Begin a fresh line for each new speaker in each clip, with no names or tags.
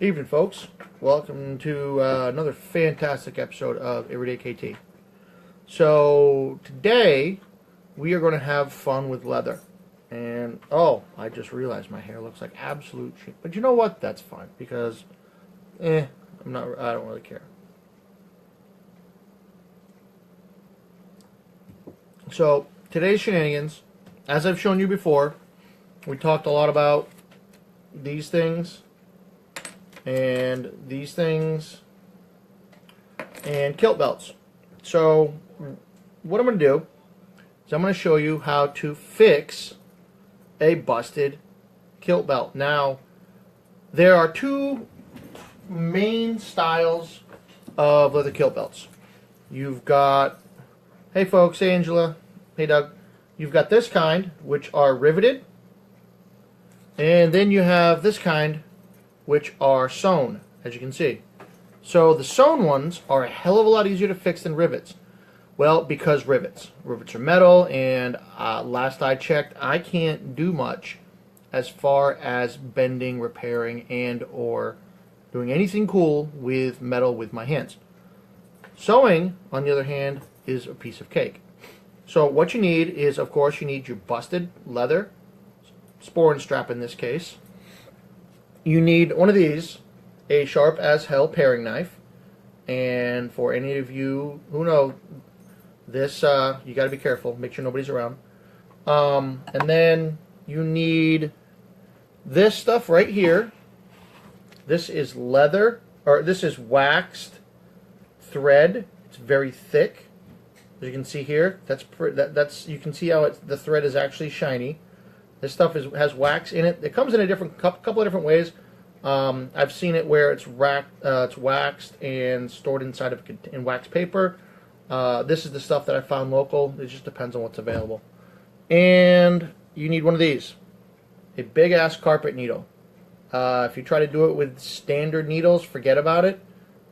Evening, folks. Welcome to another fantastic episode of Everyday KT. So today we are going to have fun with leather. And I just realized my hair looks like absolute shit. But you know what? That's fine because I don't really care. So today's shenanigans, as I've shown you before, we talked a lot about these things and these things and kilt belts. So what I'm going to do is I'm going to show you how to fix a busted kilt belt. Now, there are two main styles of leather kilt belts. You've got, hey folks, hey Angela, hey Doug, you've got this kind, which are riveted, and then you have this kind, which are sewn, as you can see. So the sewn ones are a hell of a lot easier to fix than rivets. Well, because rivets are metal, and last I checked, I can't do much as far as bending, repairing, and or doing anything cool with metal with my hands. Sewing, on the other hand, is a piece of cake. So what you need is, of course, you need your busted leather sporran strap in this case. You need one of these, a sharp as hell paring knife, and for any of you who know this, you got to be careful. Make sure nobody's around. And then you need this stuff right here. This is leather, or this is waxed thread. It's very thick, as you can see here. That's you can see how the thread is actually shiny. This stuff has wax in it. It comes in a couple of different ways. I've seen it where it's waxed and stored inside of in wax paper. This is the stuff that I found local. It just depends on what's available. And you need one of these, a big ass carpet needle. If you try to do it with standard needles, forget about it.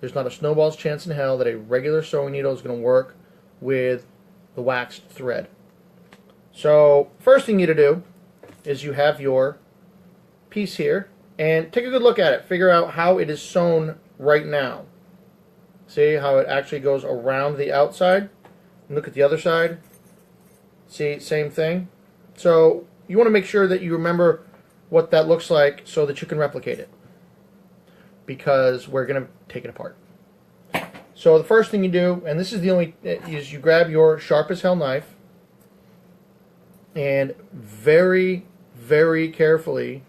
There's not a snowball's chance in hell that a regular sewing needle is going to work with the waxed thread. So first thing you need to do is you have your piece here, and take a good look at it. Figure out how it is sewn right now. See how it actually goes around the outside? And look at the other side. See, same thing. So you want to make sure that you remember what that looks like so that you can replicate it, because we're going to take it apart. So the first thing you do, and this is the only, is you grab your sharp as hell knife and very, very carefully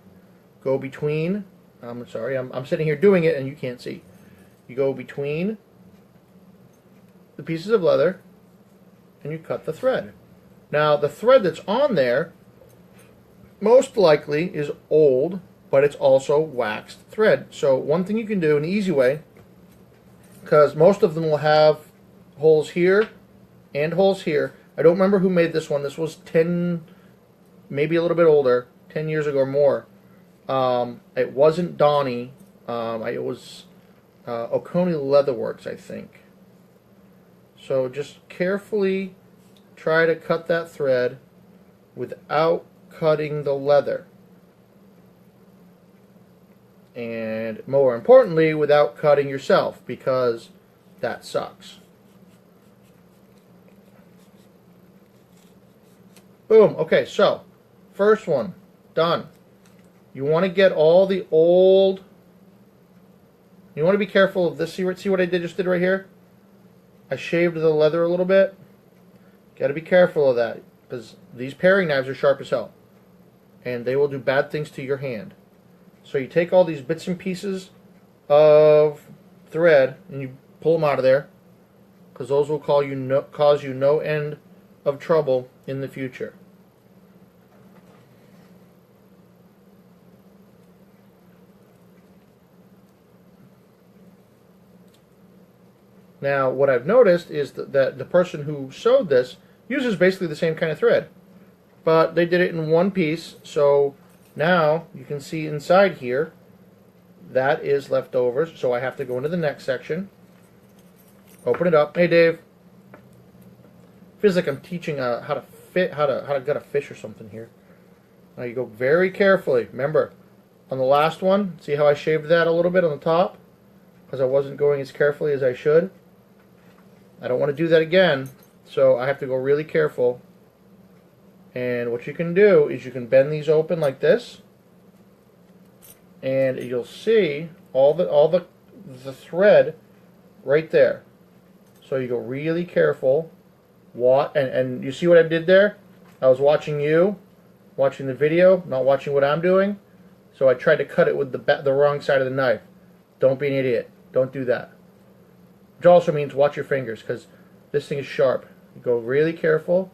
go between, I'm sorry, I'm sitting here doing it and you can't see. You go between the pieces of leather and you cut the thread. Now the thread that's on there most likely is old, but it's also waxed thread. So one thing you can do, an easy way, because most of them will have holes here and holes here. I don't remember who made this one. This was 10, maybe a little bit older, 10 years ago or more. It wasn't Donnie. It was Oconee Leatherworks, I think. So just carefully try to cut that thread without cutting the leather. And more importantly, without cutting yourself, because that sucks. Boom. Okay, so first one done. You want to get all the old. You want to be careful of this. See what I just did right here? I shaved the leather a little bit. Got to be careful of that, because these paring knives are sharp as hell, and they will do bad things to your hand. So you take all these bits and pieces of thread and you pull them out of there, because those will cause you no end of trouble in the future. Now, what I've noticed is that the person who sewed this uses basically the same kind of thread, but they did it in one piece. So now you can see inside here that is leftovers. So I have to go into the next section, open it up. Hey, Dave. Feels like I'm teaching how to gut a fish or something here. Now you go very carefully. Remember, on the last one. See how I shaved that a little bit on the top? Because I wasn't going as carefully as I should. I don't want to do that again, so I have to go really careful. And what you can do is you can bend these open like this, and you'll see all the thread right there. So you go really careful. And you see what I did there? I was watching you, watching the video, not watching what I'm doing. So I tried to cut it with the wrong side of the knife. Don't be an idiot. Don't do that. Which also means watch your fingers, because this thing is sharp. You go really careful.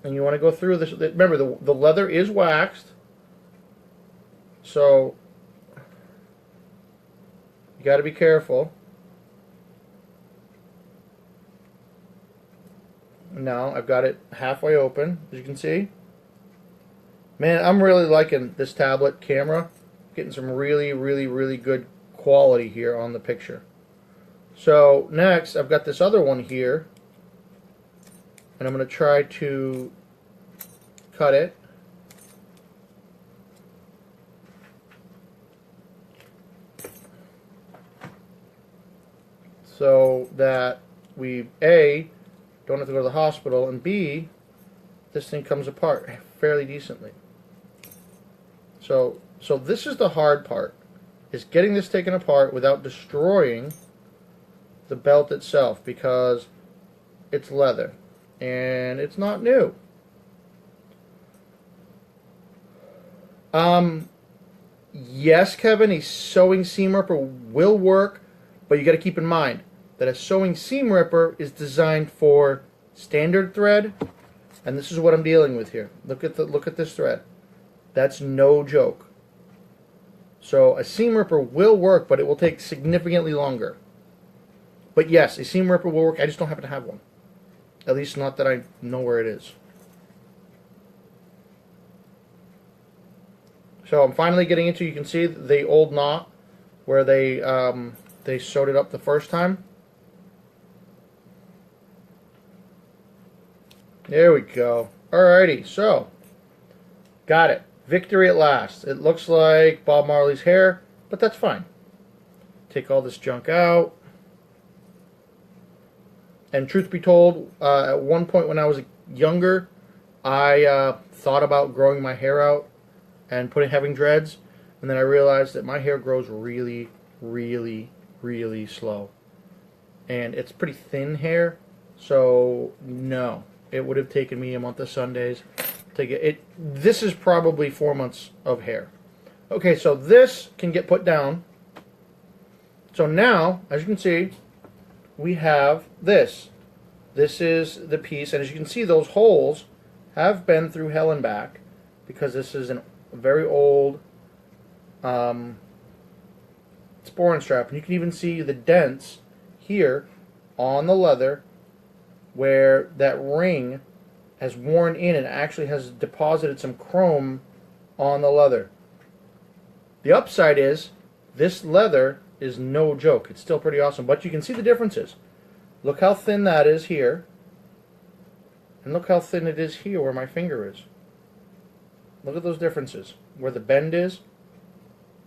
And you want to go through this. Remember, the leather is waxed. So you got to be careful. Now I've got it halfway open, as you can see. Man, I'm really liking this tablet camera. Getting some really, really, really good quality here on the picture. So next, I've got this other one here, and I'm going to try to cut it. So that we, A, don't have to go to the hospital, and B, this thing comes apart fairly decently. So this is the hard part, is getting this taken apart without destroying the belt itself, because it's leather and it's not new. Yes, Kevin, a sewing seam ripper will work, but you got to keep in mind that a sewing seam ripper is designed for standard thread, and this is what I'm dealing with here. Look at this thread. That's no joke. So a seam ripper will work, but it will take significantly longer. But yes, a seam ripper will work. I just don't happen to have one. At least not that I know where it is. So I'm finally getting into, you can see the old knot where they sewed it up the first time. There we go. Alrighty, so got it. Victory at last. It looks like Bob Marley's hair, but that's fine. Take all this junk out. And truth be told, at one point when I was younger, I thought about growing my hair out and having dreads, and then I realized that my hair grows really, really, really slow. And it's pretty thin hair, so no. It would have taken me a month of Sundays to get it. This is probably 4 months of hair. Okay, so this can get put down. So now, as you can see, we have this. This is the piece, and as you can see, those holes have been through hell and back, because this is a very old sporran strap. And you can even see the dents here on the leather where that ring has worn in and actually has deposited some chrome on the leather. The upside is this leather is no joke. It's still pretty awesome, but you can see the differences. Look how thin that is here, and look how thin it is here where my finger is. Look at those differences. Where the bend is.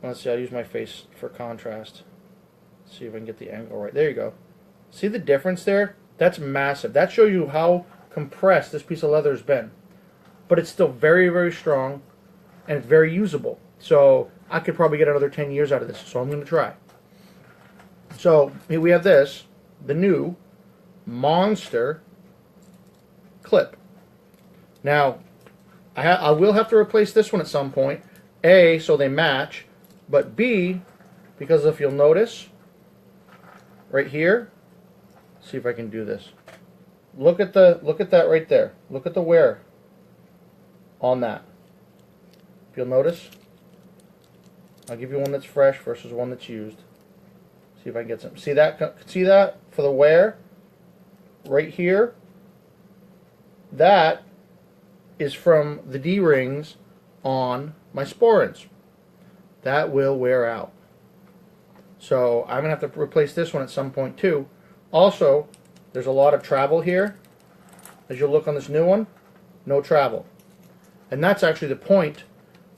Let's see, I'll use my face for contrast. See if I can get the angle right. There you go. See the difference there? That's massive. That shows you how compressed this piece of leather has been. But it's still very, very strong, and it's very usable. So I could probably get another 10 years out of this, so I'm going to try. So here we have this, the new monster clip. Now, I will have to replace this one at some point. A, so they match, but B, because if you'll notice, right here, see if I can do this. Look at that right there. Look at the wear on that. If you'll notice, I'll give you one that's fresh versus one that's used. See if I can get some. See that? See that for the wear right here? That is from the D-rings on my sporrans. That will wear out. So I'm going to have to replace this one at some point too. Also, there's a lot of travel here. As you'll look on this new one, no travel. And that's actually the point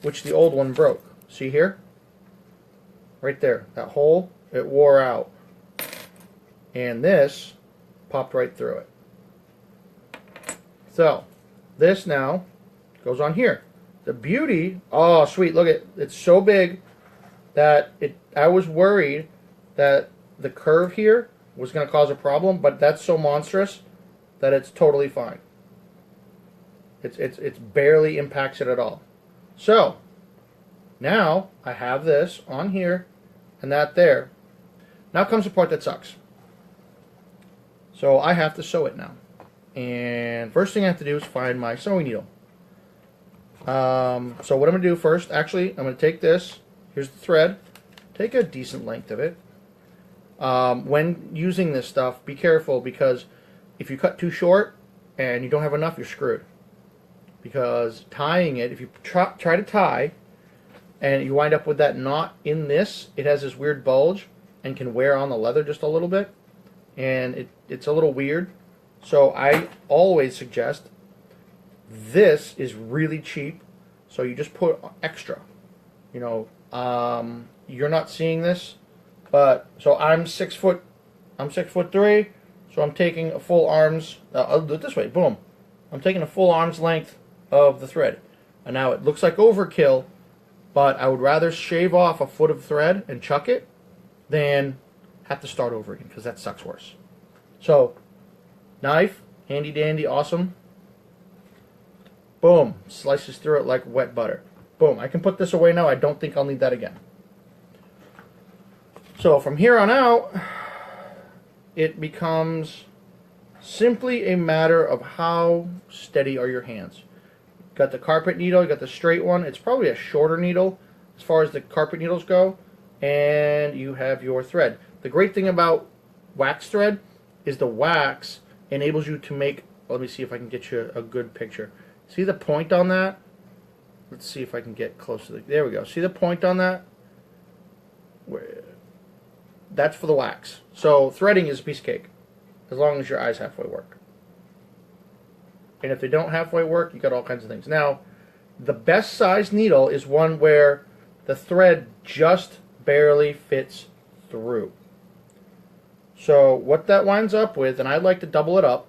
which the old one broke. See here? Right there. That hole, it wore out. And this popped right through it. So, this now goes on here. The beauty, oh sweet, look at, it's so big that I was worried that the curve here was going to cause a problem, but that's so monstrous that it's totally fine. It's barely impacts it at all. So, now I have this on here and that there. Now comes the part that sucks. So I have to sew it now. And first thing I have to do is find my sewing needle. So what I'm going to do first, actually, I'm going to take this. Here's the thread. Take a decent length of it. When using this stuff, be careful, because if you cut too short and you don't have enough, you're screwed. Because tying it, if you try to tie and you wind up with that knot in this, it has this weird bulge and can wear on the leather just a little bit. And it's a little weird. So I always suggest, this is really cheap, so you just put extra. You know, you're not seeing this, but so I'm 6'3", so I'm taking a full arm's. I'll do it this way. Boom, I'm taking a full arm's length of the thread, and now it looks like overkill, but I would rather shave off a foot of thread and chuck it than have to start over again, because that sucks worse. So, knife, handy dandy, awesome. Boom, slices through it like wet butter. Boom, I can put this away now. I don't think I'll need that again. So from here on out, it becomes simply a matter of how steady are your hands. Got the carpet needle, you got the straight one. It's probably a shorter needle as far as the carpet needles go. And you have your thread. The great thing about wax thread is the wax enables you to make, let me see if I can get you a good picture. See the point on that? Let's see if I can get close to the, there we go. See the point on that? That's for the wax. So threading is a piece of cake, as long as your eyes halfway work. And if they don't halfway work, you got all kinds of things. Now, the best size needle is one where the thread just barely fits through. So what that winds up with, and I like to double it up,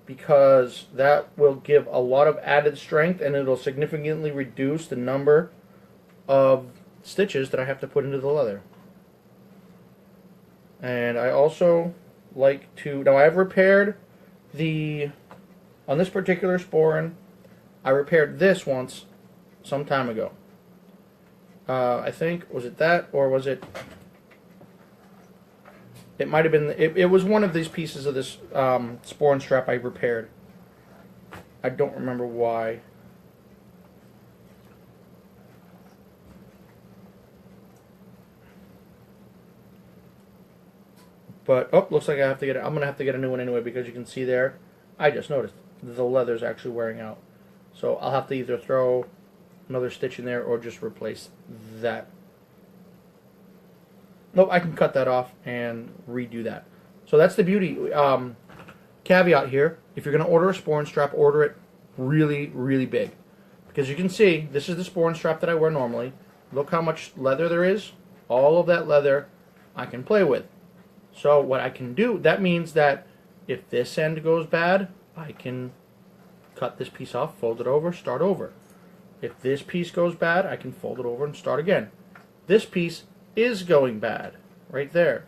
because that will give a lot of added strength, and it'll significantly reduce the number of stitches that I have to put into the leather. And I also like to, now I've repaired the, on this particular sporran, I repaired this once some time ago. I think, was it that, or was it, it might have been, it was one of these pieces of this sporran strap I repaired. I don't remember why. But, oh, looks like I have to get it. I'm going to have to get a new one anyway, because you can see there, I just noticed the leather's actually wearing out. So I'll have to either throw another stitch in there or just replace that. Nope, I can cut that off and redo that. So that's the beauty. Caveat here, if you're going to order a sporran strap, order it really, really big. Because you can see, this is the sporran strap that I wear normally. Look how much leather there is. All of that leather I can play with. So what I can do, that means that if this end goes bad, I can cut this piece off, fold it over, start over. If this piece goes bad, I can fold it over and start again. This piece is going bad, right there.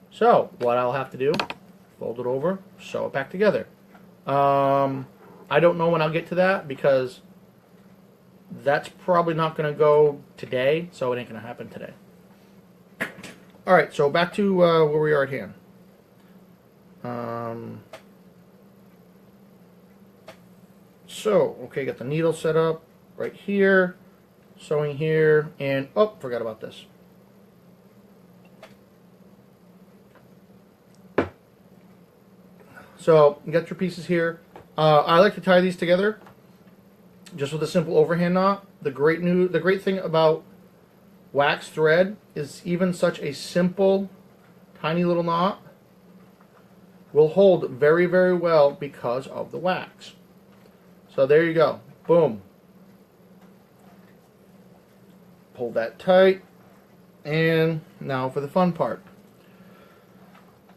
So what I'll have to do, fold it over, sew it back together. I don't know when I'll get to that, because that's probably not going to go today, so it ain't going to happen today. Alright, so back to where we are at hand. So, okay, got the needle set up right here, sewing here, and, oh, forgot about this. So, you got your pieces here. I like to tie these together just with a simple overhand knot. The great thing about wax thread is even such a simple, tiny little knot will hold very, very well because of the wax. So there you go. Boom. Pull that tight. And now for the fun part.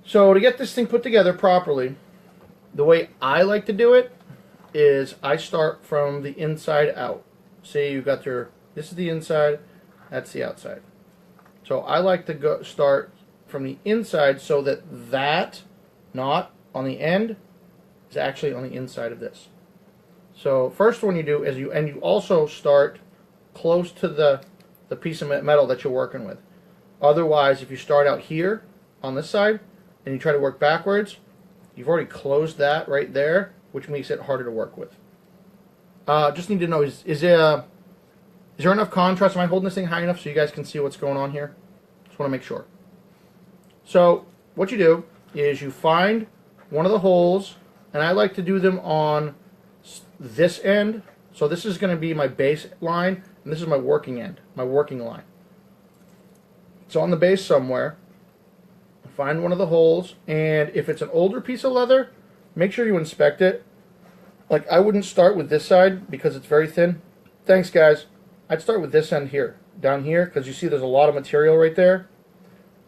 So to get this thing put together properly, the way I like to do it is I start from the inside out. Say you've got this is the inside, that's the outside. So I like to start from the inside so that that knot on the end is actually on the inside of this. So first one you do is you also start close to the piece of metal that you're working with. Otherwise, if you start out here on this side and you try to work backwards, you've already closed that right there, which makes it harder to work with. Just need to know, is there enough contrast? Am I holding this thing high enough so you guys can see what's going on here? Just want to make sure. So what you do is you find one of the holes, and I like to do them on this end. So this is going to be my base line, and this is my working end, my working line. So on the base somewhere, find one of the holes, and if it's an older piece of leather, make sure you inspect it. Like, I wouldn't start with this side because it's very thin. Thanks, guys. I'd start with this end here, down here, because you see there's a lot of material right there.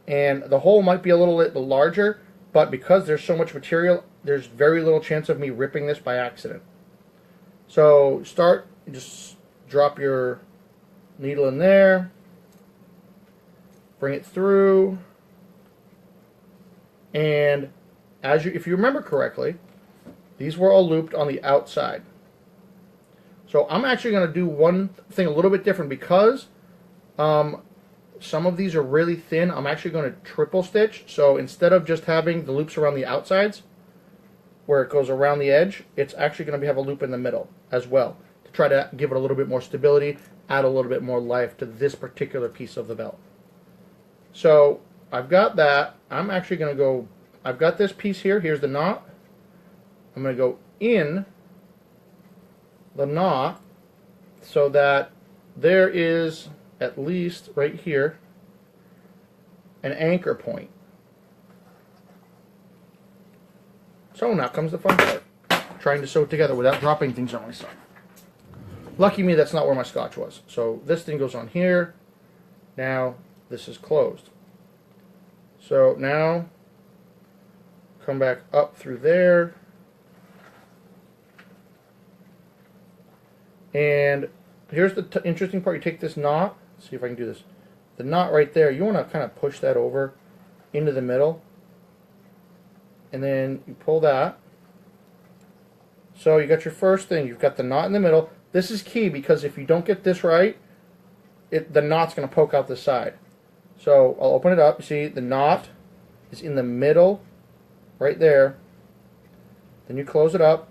And the hole might be a little bit larger, but because there's so much material, there's very little chance of me ripping this by accident. So just drop your needle in there, bring it through, and if you remember correctly, these were all looped on the outside. So I'm actually going to do one thing a little bit different because some of these are really thin. I'm actually going to triple stitch. So instead of just having the loops around the outsides, where it goes around the edge, it's actually going to have a loop in the middle as well to try to give it a little bit more stability, add a little bit more life to this particular piece of the belt. So I've got that. I'm actually going to go, I've got this piece here. Here's the knot. I'm going to go in the knot so that there is at least right here an anchor point. So now comes the fun part, trying to sew it together without dropping things on myself. Lucky me, that's not where my scotch was. So this thing goes on here. Now this is closed. So now come back up through there. And here's the interesting part. You take this knot. Let's see if I can do this. The knot right there, you want to kind of push that over into the middle. And then you pull that. So you got your first thing. You've got the knot in the middle. This is key because if you don't get this right, the knot's going to poke out the side. So I'll open it up. You see the knot is in the middle right there. Then you close it up.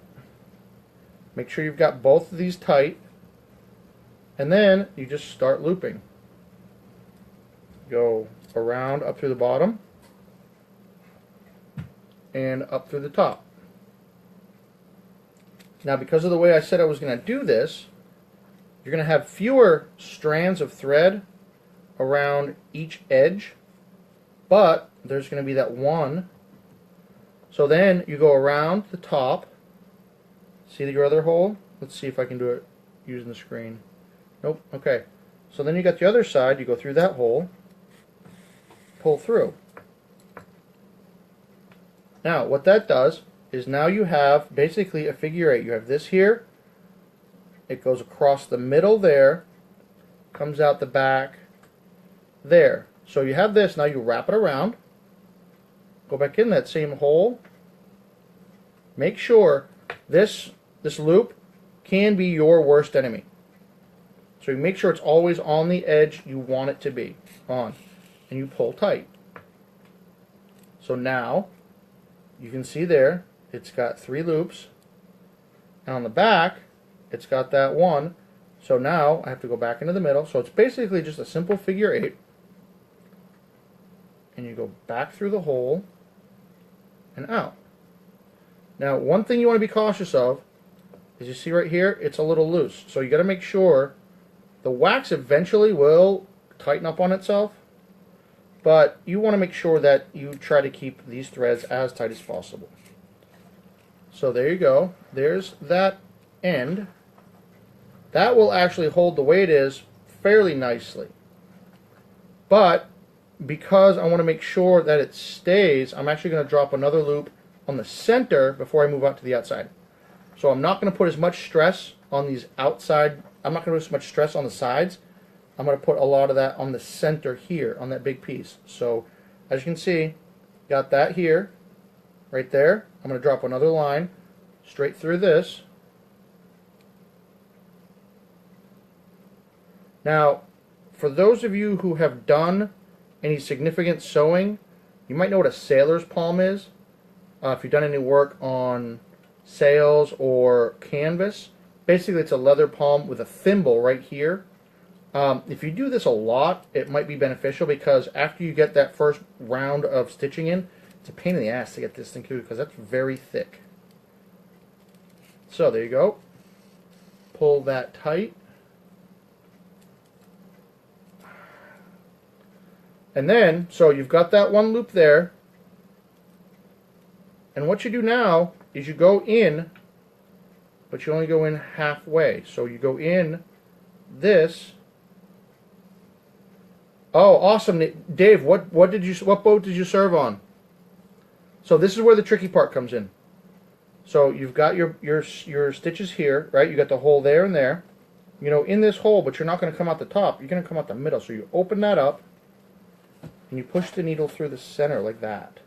Make sure you've got both of these tight. And then you just start looping. Go around up through the bottom and up through the top. Now, because of the way I said I was going to do this, you're going to have fewer strands of thread around each edge, but there's going to be that one. So then you go around the top. See your other hole? Let's see if I can do it using the screen. Nope. Okay. So then you got the other side. You go through that hole, pull through. Now, what that does is now you have basically a figure eight. You have this here. It goes across the middle there, comes out the back there. So you have this. Now you wrap it around. Go back in that same hole. Make sure this loop can be your worst enemy. So you make sure it's always on the edge you want it to be on. And you pull tight. So now you can see there it's got 3 loops. And on the back it's got that one. So now I have to go back into the middle. So it's basically just a simple figure 8. And you go back through the hole and out. Now, one thing you want to be cautious of is you see right here, it's a little loose. So you got to make sure the wax eventually will tighten up on itself, but you want to make sure that you try to keep these threads as tight as possible. So there you go. There's that end, that will actually hold the way it is fairly nicely. But because I want to make sure that it stays, I'm actually going to drop another loop on the center before I move out to the outside. So I'm not going to put as much stress on these outside, I'm not going to put as much stress on the sides. I'm going to put a lot of that on the center here, on that big piece. So as you can see, got that here, right there. I'm going to drop another line straight through this. Now, for those of you who have done any significant sewing, you might know what a sailor's palm is. If you've done any work on sails or canvas, basically it's a leather palm with a thimble right here. If you do this a lot, it might be beneficial because after you get that first round of stitching in, it's a pain in the ass to get this thing through because that's very thick. So there you go. Pull that tight. And then, so you've got that one loop there. And what you do now is you go in, but you only go in halfway. So you go in this. Oh, awesome, Dave! What boat did you serve on? So this is where the tricky part comes in. So you've got your stitches here, right? You got the hole there and there. You know, in this hole, but you're not going to come out the top. You're going to come out the middle. So you open that up, and you push the needle through the center like that.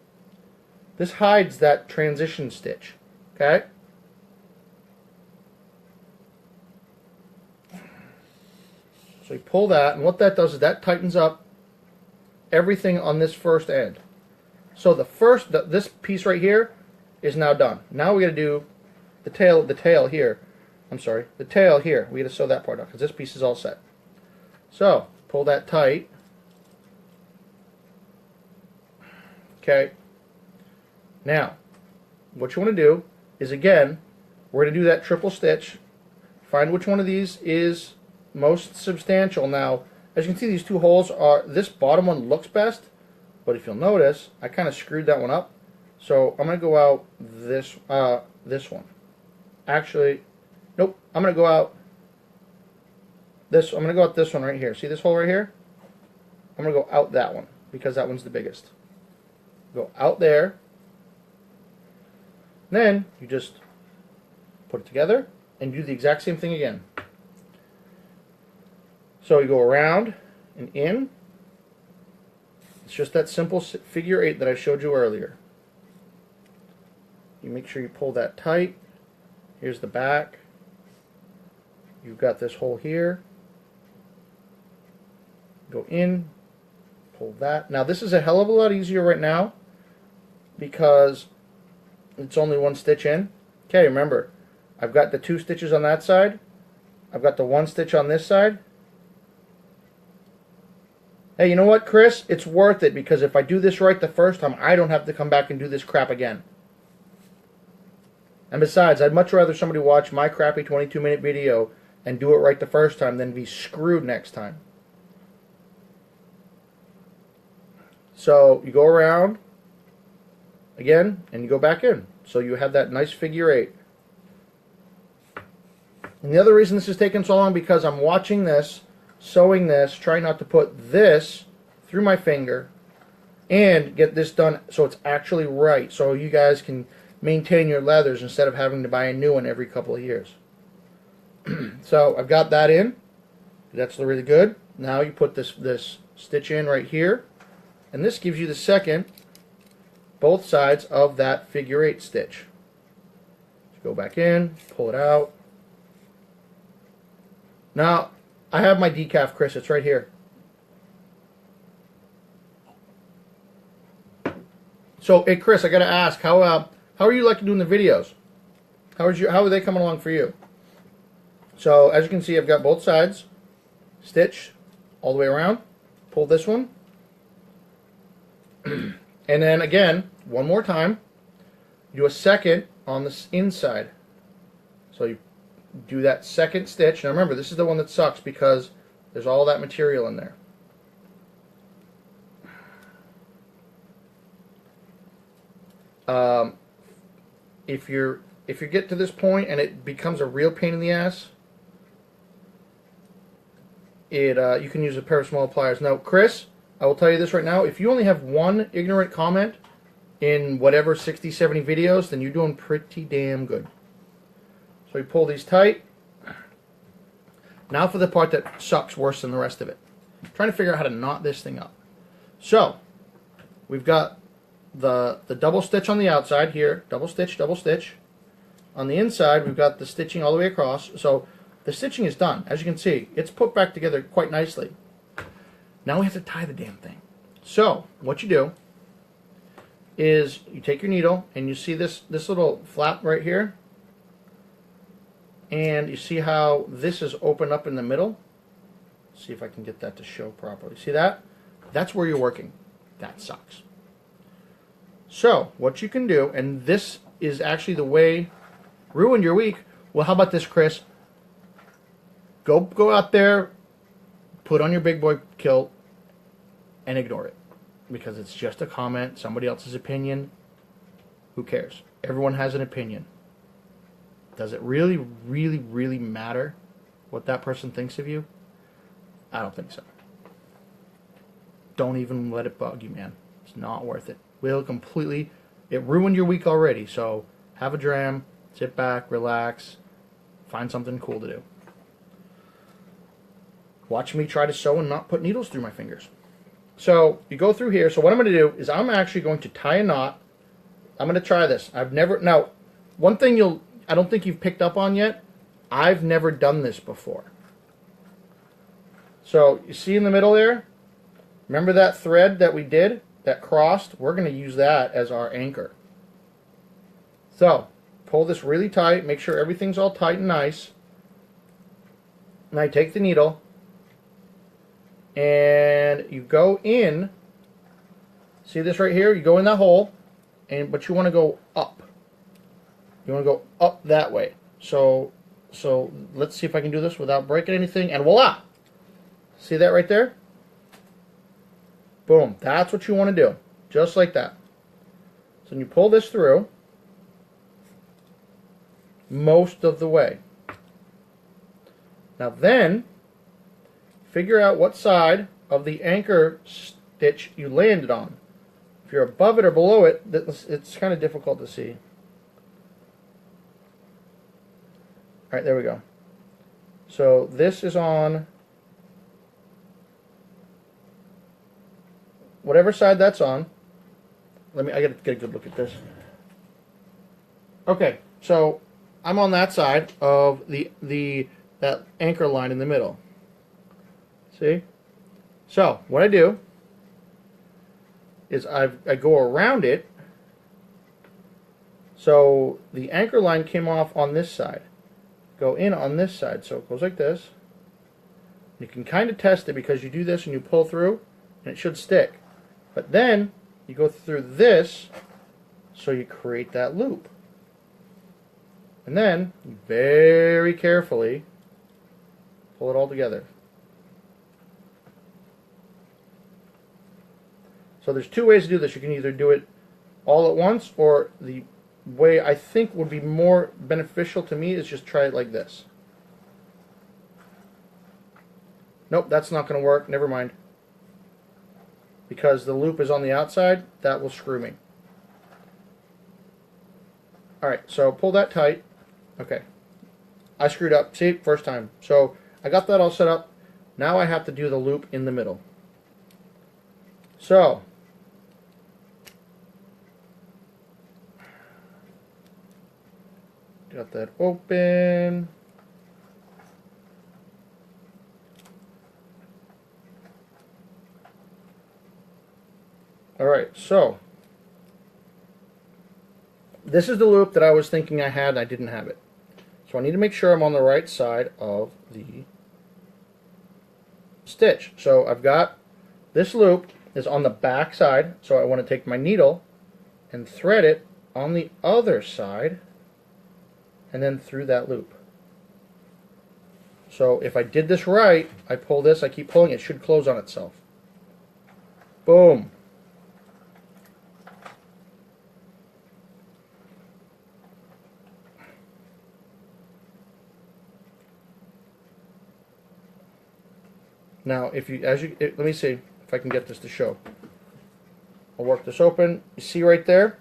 This hides that transition stitch. Okay. So you pull that, and what that does is that tightens up everything on this first end. So this piece right here is now done. Now we got to do the tail here. I'm sorry, the tail here. We got to sew that part up because this piece is all set. So pull that tight. Okay. Now, what you want to do is, again, we're going to do that triple stitch. Find which one of these is most substantial. Now, as you can see, these two holes this bottom one looks best, but if you'll notice, I kind of screwed that one up. So I'm going to go out this one. Actually, nope. I'm going to go out this. I'm going to go out this one right here. See this hole right here? I'm going to go out that one because that one's the biggest. Go out there. Then you just put it together and do the exact same thing again. So you go around and in. It's just that simple figure 8 that I showed you earlier. You make sure you pull that tight. Here's the back. You've got this hole here. Go in, pull that. Now this is a hell of a lot easier right now because it's only one stitch in. Okay, remember, I've got the 2 stitches on that side. I've got the 1 stitch on this side. Hey, you know what, Chris? It's worth it because if I do this right the first time, I don't have to come back and do this crap again. And besides, I'd much rather somebody watch my crappy 22-minute video and do it right the first time than be screwed next time. So you go around again and you go back in. So you have that nice figure 8. And the other reason this is taking so long because I'm watching this, sewing this, trying not to put this through my finger and get this done so it's actually right, so you guys can maintain your leathers instead of having to buy a new one every couple of years. So I've got that in. That's really good. Now you put this stitch in right here, and this gives you the second, both sides of that figure 8 stitch. Go back in, pull it out. Now I have my decaf, Chris. It's right here. So, hey, Chris, I got to ask, how are you liking doing the videos? How are they coming along for you? So, as you can see, I've got both sides. Stitch all the way around. Pull this one. And then, again, one more time. Do a second on the inside. So, you do that second stitch. Now remember, this is the one that sucks because there's all that material in there. If you're if you get to this point and it becomes a real pain in the ass, you can use a pair of small pliers. Now, Chris, I will tell you this right now. If you only have one ignorant comment in whatever 60, 70 videos, then you're doing pretty damn good. So you pull these tight. Now for the part that sucks worse than the rest of it. I'm trying to figure out how to knot this thing up. So, we've got the double stitch on the outside here. Double stitch, double stitch. On the inside, we've got the stitching all the way across. So, the stitching is done. As you can see, it's put back together quite nicely. Now we have to tie the damn thing. So, what you do is you take your needle and you see this little flap right here. And you see how this is open up in the middle? See if I can get that to show properly. See that? That's where you're working. That sucks. So, what you can do, and this is actually the way, ruin your week. Well, how about this, Chris? Go out there, put on your big boy kilt, and ignore it. Because it's just a comment, somebody else's opinion. Who cares? Everyone has an opinion. Does it really, really, really matter what that person thinks of you? I don't think so. Don't even let it bug you, man. It's not worth it. It ruined your week already, so have a dram, sit back, relax, find something cool to do. Watch me try to sew and not put needles through my fingers. So you go through here. So what I'm going to do is I'm actually going to tie a knot. I'm going to try this. Now, one thing I don't think you've picked up on yet, I've never done this before. So you see in the middle there, remember that thread that we did, that crossed? We're going to use that as our anchor. So pull this really tight, make sure everything's all tight and nice. And I take the needle and you go in, see this right here? You go in that hole, but you want to go up. You want to go up that way. So let's see if I can do this without breaking anything, and voila! See that right there? Boom. That's what you want to do. Just like that. So when you pull this through, most of the way. Now then, figure out what side of the anchor stitch you landed on. If you're above it or below it, it's kind of difficult to see. Alright, there we go. So this is on whatever side that's on. I gotta get a good look at this. Okay, so I'm on that side of that anchor line in the middle. See? So what I do is I go around it. So the anchor line came off on this side. Go in on this side. So it goes like this. You can kind of test it because you do this and you pull through and it should stick. But then you go through this so you create that loop. And then you very carefully pull it all together. So there's two ways to do this. You can either do it all at once, or the way I think would be more beneficial to me is just try it like this. Nope, that's not going to work. Never mind. Because the loop is on the outside, that will screw me. Alright, so pull that tight. Okay. I screwed up. See, first time. So I got that all set up. Now I have to do the loop in the middle. So got that open. Alright, so this is the loop that I was thinking I had and I didn't have it. So I need to make sure I'm on the right side of the stitch. So I've got this loop is on the back side, so I want to take my needle and thread it on the other side and then through that loop. So if I did this right, I pull this, I keep pulling, it should close on itself. Boom. Now, let me see if I can get this to show. I'll work this open. You see right there?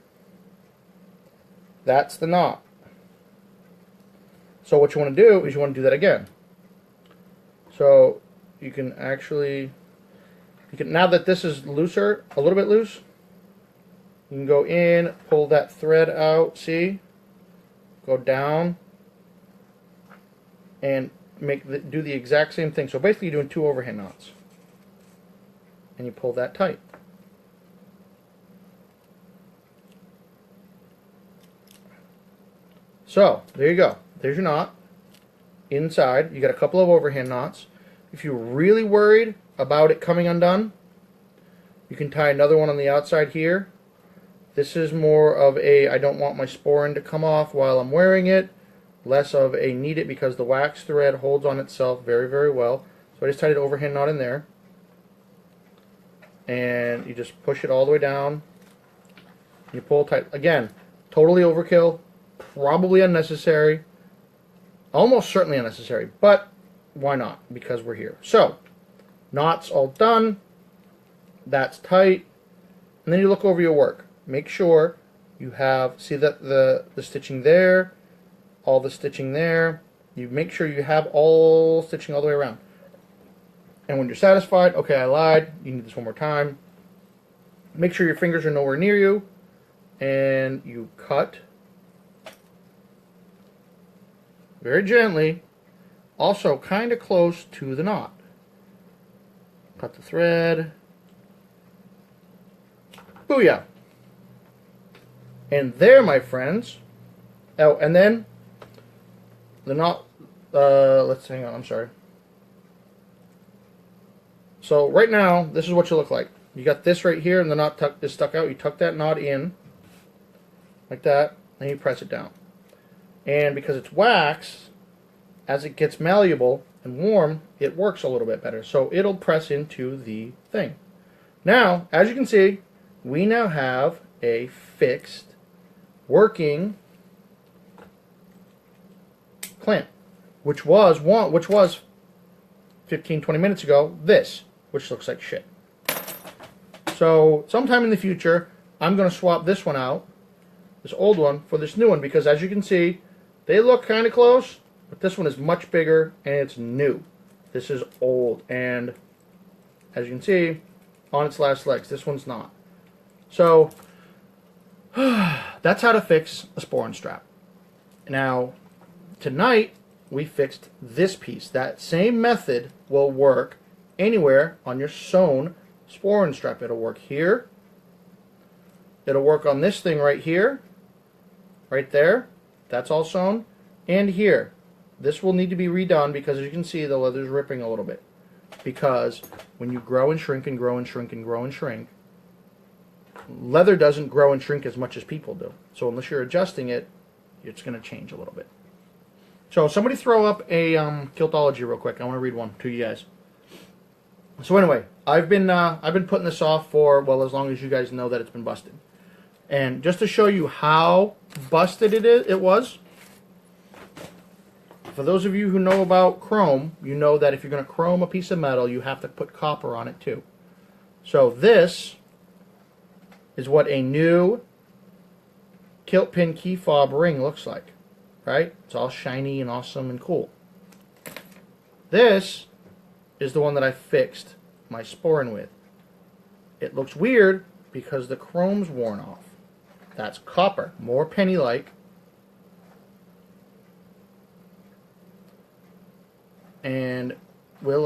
That's the knot. So what you want to do is you want to do that again. So you can actually, now that this is looser, a little bit loose, you can go in, pull that thread out, see? Go down, and do the exact same thing. So basically you're doing 2 overhand knots. And you pull that tight. So, there you go. There's your knot. Inside, you got a couple of overhand knots. If you're really worried about it coming undone, you can tie another one on the outside here. This is more of a, I don't want my sporran to come off while I'm wearing it. Less of a need it because the wax thread holds on itself very, very well. So I just tied an overhand knot in there. And you just push it all the way down. You pull tight. Again, totally overkill. Probably unnecessary. Almost certainly unnecessary. But why not? Because we're here. So, knots all done. That's tight. And then you look over your work. Make sure you have, see that the stitching there, all the stitching there. You make sure you have all stitching all the way around. And when you're satisfied, okay, I lied, you need this one more time. Make sure your fingers are nowhere near you. And you cut very gently, also kind of close to the knot. Cut the thread. Booyah! And there, my friends. Oh, and then the knot. Let's hang on. I'm sorry. So right now, this is what you look like. You got this right here, and the knot is stuck out. You tuck that knot in, like that, and you press it down. And because it's wax, as it gets malleable and warm, it works a little bit better. So it'll press into the thing. Now, as you can see, we now have a fixed, working clamp, which was 15-20 minutes ago this, which looks like shit. So sometime in the future, I'm going to swap this one out, this old one, for this new one, because as you can see, they look kind of close, but this one is much bigger and it's new. This is old, and as you can see, on its last legs. This one's not. So that's how to fix a sporran strap. Now, tonight we fixed this piece. That same method will work anywhere on your sewn sporran strap. It'll work here. It'll work on this thing right here. Right there. That's all sewn. And here. This will need to be redone because as you can see the leather's ripping a little bit. Because when you grow and shrink and grow and shrink and grow and shrink, leather doesn't grow and shrink as much as people do. So unless you're adjusting it, it's going to change a little bit. So somebody throw up a Kiltology real quick. I want to read one to you guys. So anyway, I've been putting this off for, well, as long as you guys know that it's been busted. And just to show you how busted it was, for those of you who know about chrome, you know that if you're going to chrome a piece of metal, you have to put copper on it too. So this is what a new kilt pin key fob ring looks like, right? It's all shiny and awesome and cool. This is the one that I fixed my sporran with. It looks weird because the chrome's worn off. That's copper, more penny-like. And we'll,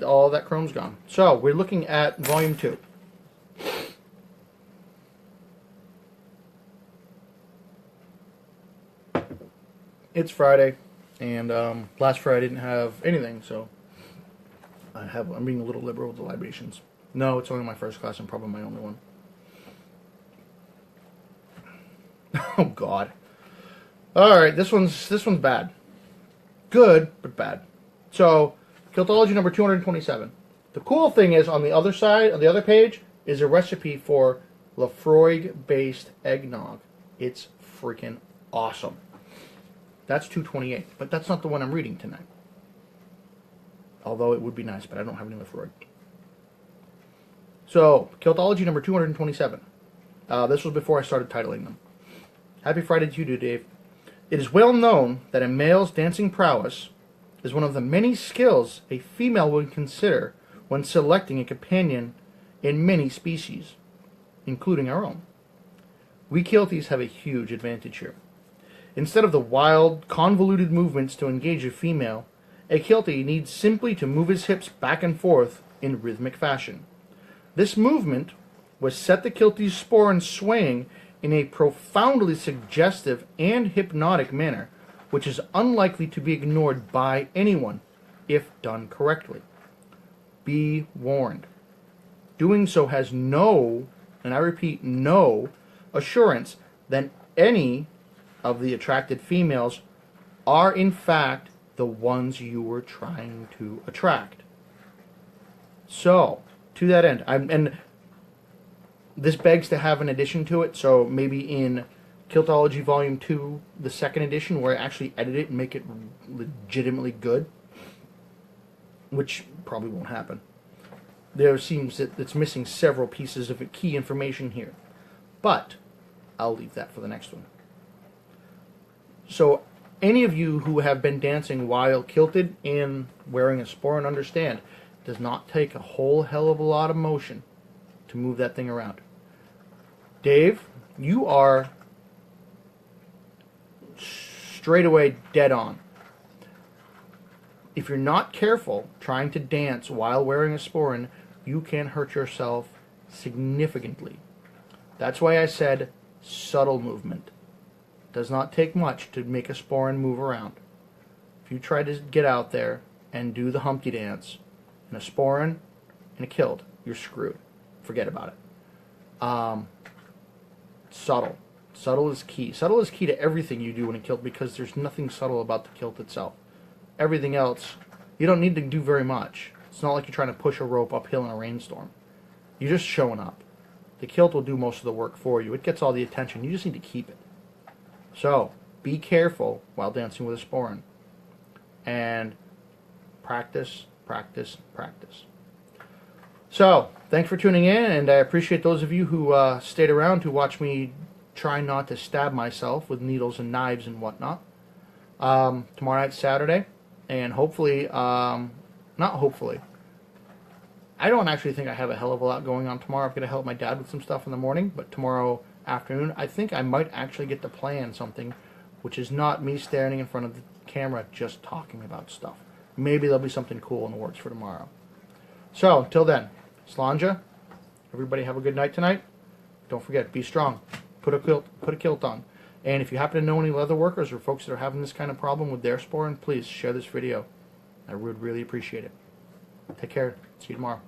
all that chrome's gone. So, we're looking at volume 2. It's Friday, and last Friday I didn't have anything, so I'm being a little liberal with the libations. No, it's only my first class and probably my only one. Oh God. Alright, this one's bad. Good, but bad. So, Kiltology number 227. The cool thing is, on the other side, on the other page, is a recipe for Lafroig-based eggnog. It's freaking awesome. That's 228, but that's not the one I'm reading tonight. although it would be nice, but I don't have any left for it. So, Kiltology number 227. This was before I started titling them. Happy Friday to you, Dave. It is well known that a male's dancing prowess is one of the many skills a female would consider when selecting a companion in many species, including our own. We Kilties have a huge advantage here. Instead of the wild, convoluted movements to engage a female, a Kiltie needs simply to move his hips back and forth in rhythmic fashion. This movement will set the Kiltie's sporran swaying in a profoundly suggestive and hypnotic manner, which is unlikely to be ignored by anyone if done correctly. Be warned. Doing so has no, and I repeat, no assurance that any of the attracted females are in fact the ones you were trying to attract. So, to that end, and this begs to have an addition to it, so maybe in Kiltology Volume 2, the second edition, where I actually edit it and make it legitimately good, which probably won't happen. There seems that it's missing several pieces of key information here, but I'll leave that for the next one. So, any of you who have been dancing while kilted and wearing a sporran understand, it does not take a whole hell of a lot of motion to move that thing around. Dave, you are straight away dead on. If you're not careful trying to dance while wearing a sporran, you can hurt yourself significantly. That's why I said subtle movement. It does not take much to make a sporran move around. If you try to get out there and do the Humpty dance in a sporran and a kilt, you're screwed. Forget about it. Subtle. Subtle is key. Subtle is key to everything you do in a kilt because there's nothing subtle about the kilt itself. Everything else, you don't need to do very much. It's not like you're trying to push a rope uphill in a rainstorm. You're just showing up. The kilt will do most of the work for you. It gets all the attention. You just need to keep it. So, be careful while dancing with a sporran. And practice, practice, practice. So, thanks for tuning in, and I appreciate those of you who stayed around to watch me try not to stab myself with needles and knives and whatnot. Tomorrow night's Saturday, and hopefully, not hopefully, I don't actually think I have a hell of a lot going on tomorrow. I'm going to help my dad with some stuff in the morning, but tomorrow afternoon, I think I might actually get to plan something, which is not me standing in front of the camera just talking about stuff. Maybe there'll be something cool in the works for tomorrow. So, until then, Slanja, everybody have a good night tonight. Don't forget, be strong. Put a kilt on. And if you happen to know any leather workers or folks that are having this kind of problem with their sporran, please share this video. I would really appreciate it. Take care. See you tomorrow.